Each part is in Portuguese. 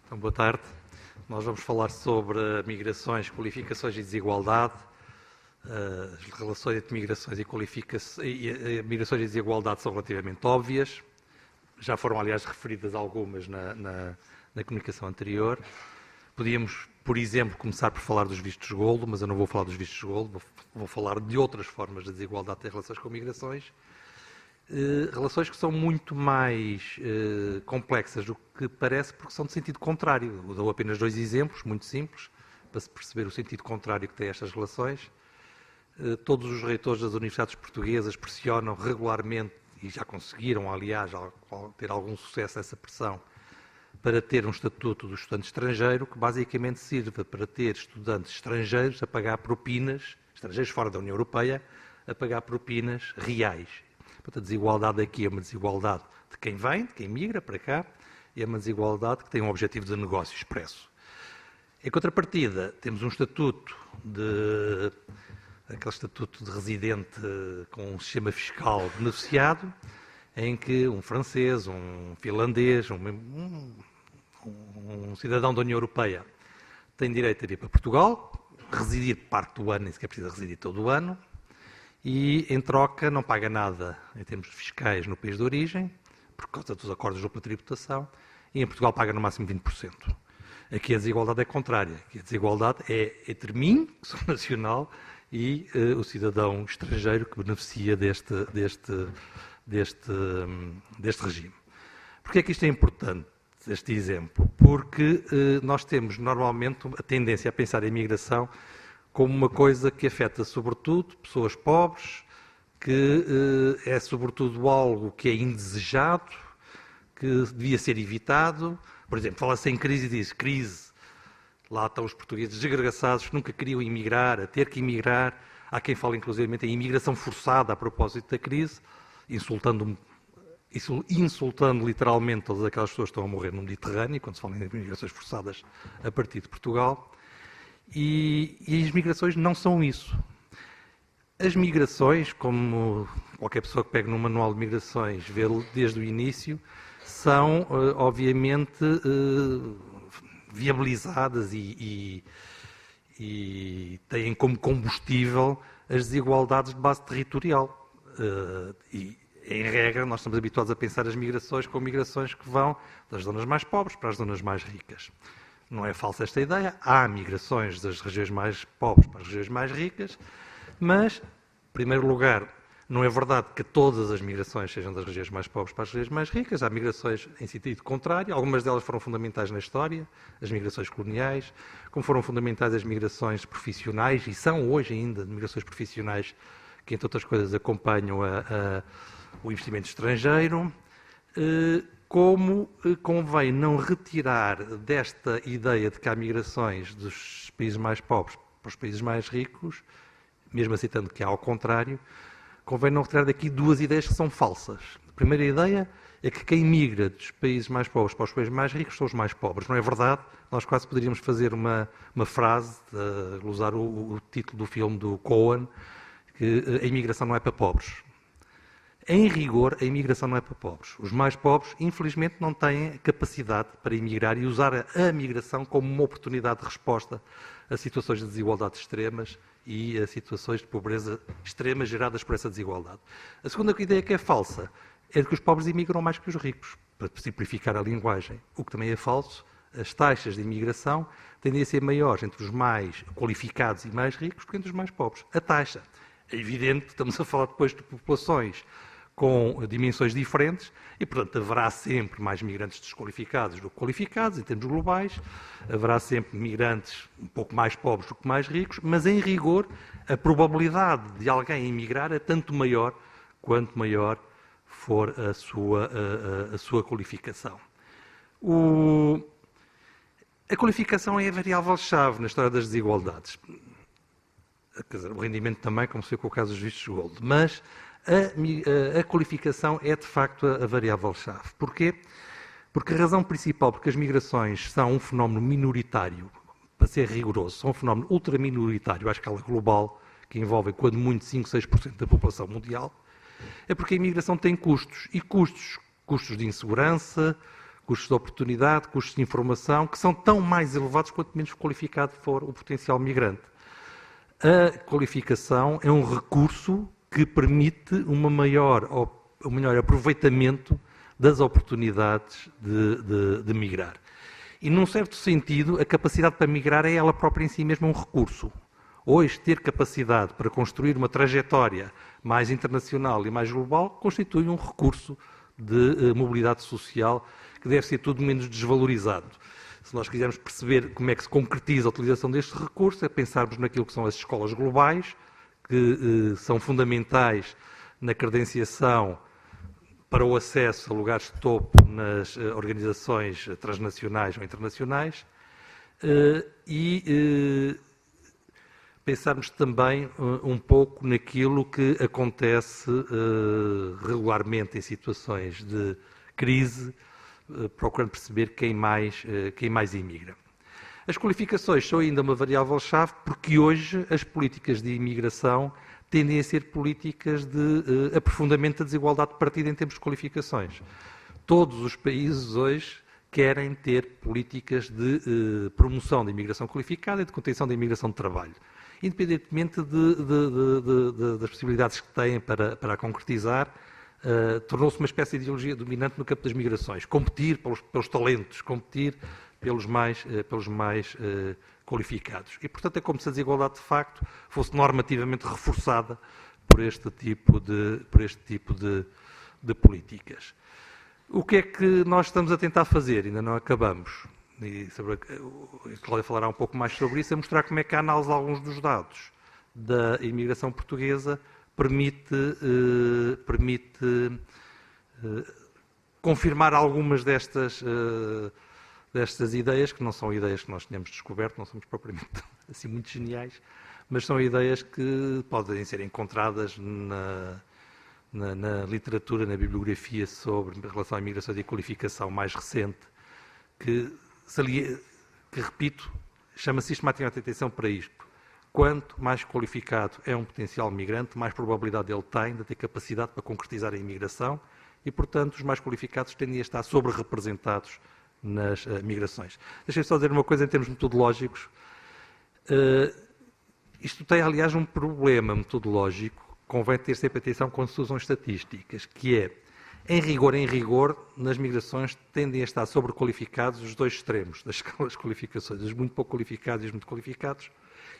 Então, boa tarde. Nós vamos falar sobre migrações, qualificações e desigualdade. As relações entre migrações e migrações e desigualdade são relativamente óbvias. Já foram, aliás, referidas algumas na comunicação anterior. Podíamos, por exemplo, começar por falar dos vistos gold, mas eu não vou falar dos vistos gold, vou falar de outras formas de desigualdade em relações com migrações. Relações que são muito mais complexas do que parece, porque são de sentido contrário. Eu dou apenas dois exemplos, muito simples, para se perceber o sentido contrário que têm estas relações. Todos os reitores das universidades portuguesas pressionam regularmente, e já conseguiram, aliás, ter algum sucesso nessa pressão, para ter um estatuto do estudante estrangeiro, que basicamente sirva para ter estudantes estrangeiros a pagar propinas, estrangeiros fora da União Europeia, a pagar propinas reais. Portanto, a desigualdade aqui é uma desigualdade de quem vem, de quem migra para cá, e é uma desigualdade que tem um objetivo de negócio expresso. Em contrapartida, temos um estatuto aquele estatuto de residente com um sistema fiscal beneficiado, em que um francês, um finlandês, um cidadão da União Europeia tem direito a vir para Portugal, residir parte do ano, nem sequer precisa residir todo o ano, e, em troca, não paga nada em termos fiscais no país de origem, por causa dos acordos de dupla tributação, e em Portugal paga no máximo 20%. Aqui a desigualdade é contrária. Aqui a desigualdade é entre mim, que sou nacional, e o cidadão estrangeiro que beneficia deste regime. Porquê é que isto é importante, este exemplo? Porque nós temos normalmente a tendência a pensar em imigração como uma coisa que afeta sobretudo pessoas pobres, que é sobretudo algo que é indesejado, que devia ser evitado. Por exemplo, fala-se em crise e diz crise. Lá estão os portugueses desgraçados que nunca queriam emigrar, a ter que emigrar. Há quem fale, inclusive, em imigração forçada a propósito da crise, insultando literalmente todas aquelas pessoas que estão a morrer no Mediterrâneo, quando se fala em imigrações forçadas a partir de Portugal. E as migrações não são isso. As migrações, como qualquer pessoa que pegue no manual de migrações vê desde o início, são, obviamente, viabilizadas e têm como combustível as desigualdades de base territorial. E, em regra, nós estamos habituados a pensar as migrações como migrações que vão das zonas mais pobres para as zonas mais ricas. Não é falsa esta ideia, há migrações das regiões mais pobres para as regiões mais ricas, mas, em primeiro lugar, não é verdade que todas as migrações sejam das regiões mais pobres para as regiões mais ricas, há migrações em sentido contrário, algumas delas foram fundamentais na história, as migrações coloniais, como foram fundamentais as migrações profissionais, e são hoje ainda migrações profissionais que, entre outras coisas, acompanham o investimento estrangeiro. Como convém não retirar desta ideia de que há migrações dos países mais pobres para os países mais ricos, mesmo aceitando que há ao contrário, convém não retirar daqui duas ideias que são falsas. A primeira ideia é que quem migra dos países mais pobres para os países mais ricos são os mais pobres. Não é verdade. Nós quase poderíamos fazer uma frase, usar o título do filme do Coen, que a imigração não é para pobres. Em rigor, a imigração não é para pobres. Os mais pobres, infelizmente, não têm capacidade para emigrar e usar a migração como uma oportunidade de resposta a situações de desigualdade extremas e a situações de pobreza extrema geradas por essa desigualdade. A segunda ideia que é falsa é que os pobres imigram mais que os ricos, para simplificar a linguagem. O que também é falso, as taxas de imigração tendem a ser maiores entre os mais qualificados e mais ricos do que entre os mais pobres. A taxa. É evidente que estamos a falar depois de populações com dimensões diferentes e, portanto, haverá sempre mais migrantes desqualificados do que qualificados, em termos globais, haverá sempre migrantes um pouco mais pobres do que mais ricos, mas, em rigor, a probabilidade de alguém emigrar é tanto maior quanto maior for a sua qualificação. A qualificação é a variável-chave na história das desigualdades. Quer dizer, o rendimento também, como se vê com o caso dos vistos gold, mas a qualificação é, de facto, a variável-chave. Porquê? Porque a razão principal, porque as migrações são um fenómeno minoritário, para ser rigoroso, são um fenómeno ultraminoritário à escala global, que envolve, quando muito, 5, 6% da população mundial, é porque a imigração tem custos, e custos de insegurança, custos de oportunidade, custos de informação, que são tão mais elevados quanto menos qualificado for o potencial migrante. A qualificação é um recurso que permite um maior aproveitamento das oportunidades de migrar. E, num certo sentido, a capacidade para migrar é ela própria em si mesma um recurso. Hoje, ter capacidade para construir uma trajetória mais internacional e mais global constitui um recurso de mobilidade social que deve ser tudo menos desvalorizado. Se nós quisermos perceber como é que se concretiza a utilização deste recurso, é pensarmos naquilo que são as escolas globais, que são fundamentais na credenciação para o acesso a lugares de topo nas organizações transnacionais ou internacionais, e pensarmos também um pouco naquilo que acontece regularmente em situações de crise, procurando perceber quem mais imigra. As qualificações são ainda uma variável-chave porque hoje as políticas de imigração tendem a ser políticas de aprofundamento da desigualdade de partida em termos de qualificações. Todos os países hoje querem ter políticas de promoção da imigração qualificada e de contenção da imigração de trabalho, independentemente das possibilidades que têm para a concretizar. Tornou-se uma espécie de ideologia dominante no campo das migrações. Competir pelos talentos, competir pelos mais qualificados. E, portanto, é como se a desigualdade, de facto, fosse normativamente reforçada por este tipo de políticas. O que é que nós estamos a tentar fazer? Ainda não acabamos. E a Cláudia falará um pouco mais sobre isso, a mostrar como é que a análise de alguns dos dados da imigração portuguesa permite confirmar algumas destas ideias, que não são ideias que nós tenhamos descoberto, não somos propriamente assim muito geniais, mas são ideias que podem ser encontradas na literatura, na bibliografia sobre relação à imigração e qualificação mais recente, que repito, chama sistematicamente a atenção para isto. Quanto mais qualificado é um potencial migrante, mais probabilidade ele tem de ter capacidade para concretizar a imigração e, portanto, os mais qualificados tendem a estar sobre-representados nas migrações. Deixem-me só dizer uma coisa em termos metodológicos. Isto tem, aliás, um problema metodológico, convém ter sempre atenção quando se usam estatísticas, que é, em rigor, nas migrações tendem a estar sobrequalificados os dois extremos das escalas de qualificações, os muito pouco qualificados e os muito qualificados,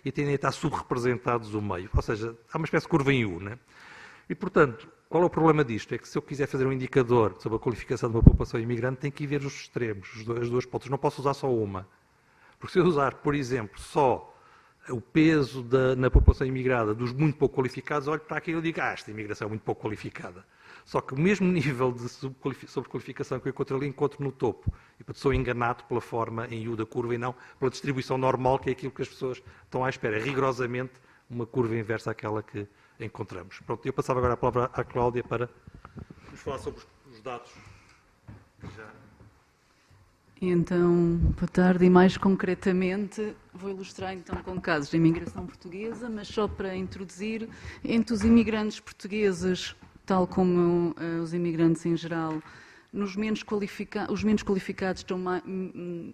e tendem a estar subrepresentados o meio. Ou seja, há uma espécie de curva em U, né? E, portanto, qual é o problema disto? É que se eu quiser fazer um indicador sobre a qualificação de uma população imigrante, tem que ir ver os extremos, as duas pontas. Não posso usar só uma. Porque se eu usar, por exemplo, só o peso na população imigrada dos muito pouco qualificados, olho para aquilo e digo, esta imigração é muito pouco qualificada. Só que o mesmo nível de sobrequalificação que eu encontro ali, encontro no topo. E portanto sou enganado pela forma em U da curva e não pela distribuição normal, que é aquilo que as pessoas estão à espera. É rigorosamente uma curva inversa àquela que encontramos. Pronto, eu passava agora a palavra à Cláudia para nos falar sobre os dados. Então, boa tarde, e mais concretamente vou ilustrar então com casos de imigração portuguesa, mas só para introduzir, entre os imigrantes portugueses, tal como os imigrantes em geral, os menos qualificados estão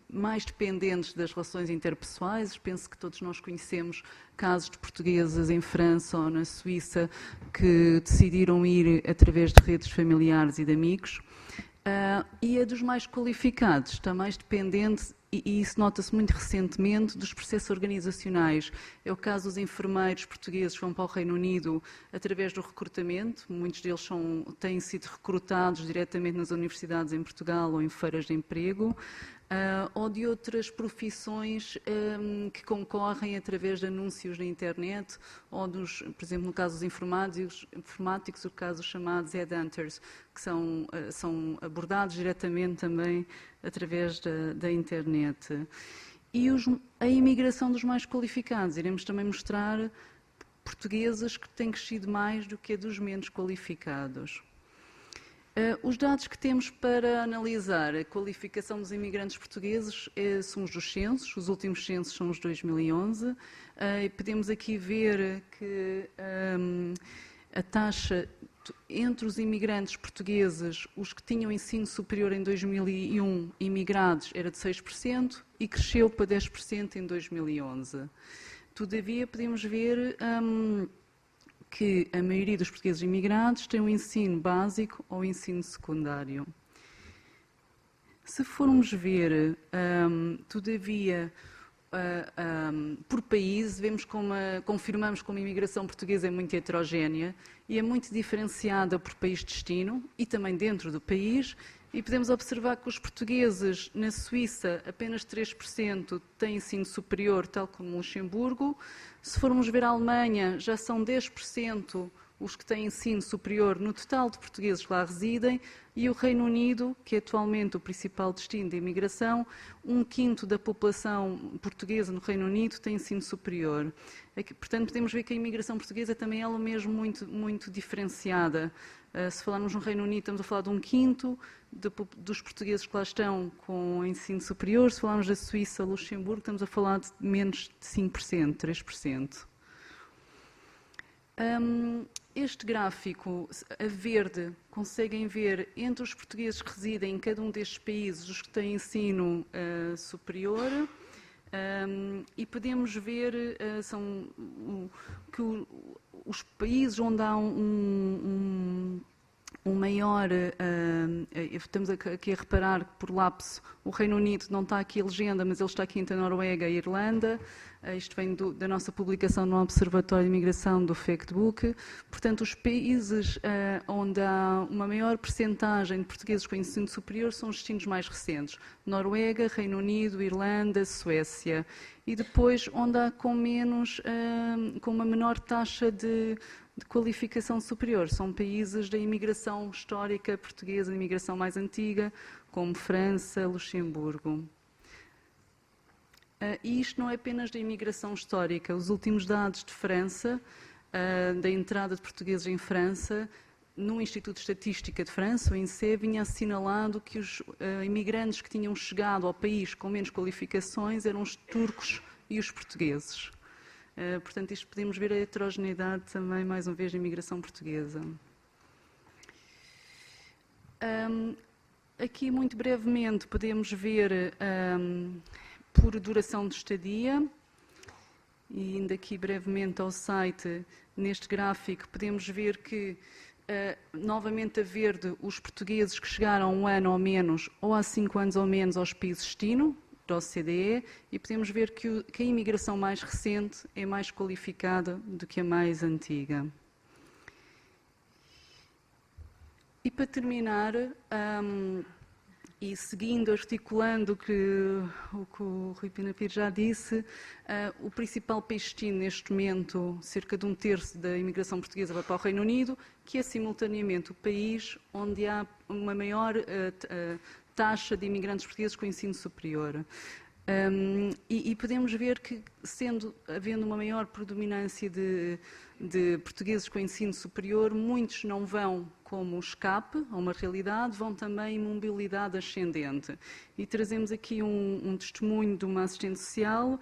mais dependentes das relações interpessoais. Penso que todos nós conhecemos casos de portugueses em França ou na Suíça que decidiram ir através de redes familiares e de amigos. E a dos mais qualificados está mais dependente, e isso nota-se muito recentemente, dos processos organizacionais. É o caso dos enfermeiros portugueses que vão para o Reino Unido através do recrutamento. Muitos deles têm sido recrutados diretamente nas universidades em Portugal ou em feiras de emprego. Ou de outras profissões que concorrem através de anúncios na internet, ou por exemplo, no caso dos informáticos, o caso dos chamados headhunters, que são abordados diretamente também através da internet. E a imigração dos mais qualificados. Iremos também mostrar portugueses que têm crescido mais do que a dos menos qualificados. Os dados que temos para analisar a qualificação dos imigrantes portugueses são os dos censos. Os últimos censos são os de 2011. Podemos aqui ver que a taxa entre os imigrantes portugueses, os que tinham ensino superior em 2001 imigrados era de 6% e cresceu para 10% em 2011. Todavia, podemos ver que a maioria dos portugueses imigrados tem um ensino básico ou ensino secundário. Se formos ver, todavia, por país, confirmamos como a imigração portuguesa é muito heterogénea e é muito diferenciada por país de destino e também dentro do país. E podemos observar que os portugueses na Suíça, apenas 3% têm ensino superior, tal como no Luxemburgo. Se formos ver a Alemanha, já são 10% os que têm ensino superior no total de portugueses que lá residem, e o Reino Unido, que é atualmente o principal destino de imigração, 1/5 da população portuguesa no Reino Unido tem ensino superior. Portanto, podemos ver que a imigração portuguesa também é ela mesmo muito diferenciada. Se falarmos no Reino Unido, estamos a falar de 1/5 dos portugueses que lá estão com ensino superior. Se falarmos da Suíça, Luxemburgo, estamos a falar de menos de 5%, 3%. Este gráfico, a verde, conseguem ver entre os portugueses que residem em cada um destes países os que têm ensino superior, e podemos ver que os países onde há um maior... estamos aqui a reparar que, por lapso, o Reino Unido não está aqui a legenda, mas ele está aqui entre a Noruega e a Irlanda. Isto vem da nossa publicação no Observatório de Imigração do Factbook. Portanto, os países onde há uma maior percentagem de portugueses com ensino superior são os destinos mais recentes. Noruega, Reino Unido, Irlanda, Suécia. E depois, onde há com uma menor taxa de qualificação superior, são países da imigração histórica portuguesa, da imigração mais antiga, como França, Luxemburgo. E isto não é apenas da imigração histórica. Os últimos dados de França, da entrada de portugueses em França, no Instituto de Estatística de França, o INSEE, vinha assinalado que os imigrantes que tinham chegado ao país com menos qualificações eram os turcos e os portugueses. Portanto, isto podemos ver a heterogeneidade também, mais uma vez, da imigração portuguesa. Aqui, muito brevemente, podemos ver por duração de estadia, e indo aqui brevemente ao site, neste gráfico, podemos ver que, novamente a verde, os portugueses que chegaram há 1 ano ou menos, ou há 5 anos ou menos, aos países de destino, da OCDE, e podemos ver que a imigração mais recente é mais qualificada do que a mais antiga. E para terminar, e seguindo, articulando o que o Rui Pina Pires já disse, o principal país destino neste momento, cerca de 1/3 da imigração portuguesa vai para o Reino Unido, que é simultaneamente o país onde há uma maior taxa de imigrantes portugueses com ensino superior. E podemos ver que, havendo uma maior predominância de portugueses com ensino superior, muitos não vão como escape a uma realidade, vão também em mobilidade ascendente. E trazemos aqui um testemunho de uma assistente social.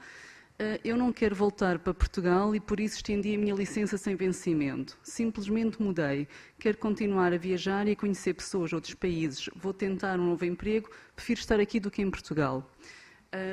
Eu não quero voltar para Portugal e por isso estendi a minha licença sem vencimento. Simplesmente mudei. Quero continuar a viajar e a conhecer pessoas de outros países. Vou tentar um novo emprego. Prefiro estar aqui do que em Portugal.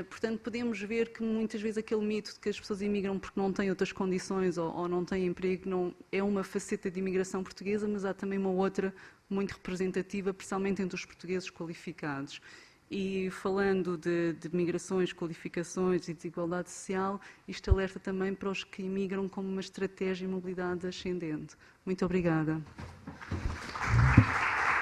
Portanto, podemos ver que muitas vezes aquele mito de que as pessoas imigram porque não têm outras condições ou não têm emprego não é uma faceta de imigração portuguesa, mas há também uma outra muito representativa, principalmente entre os portugueses qualificados. E falando de migrações, qualificações e desigualdade social, isto alerta também para os que imigram como uma estratégia de mobilidade ascendente. Muito obrigada.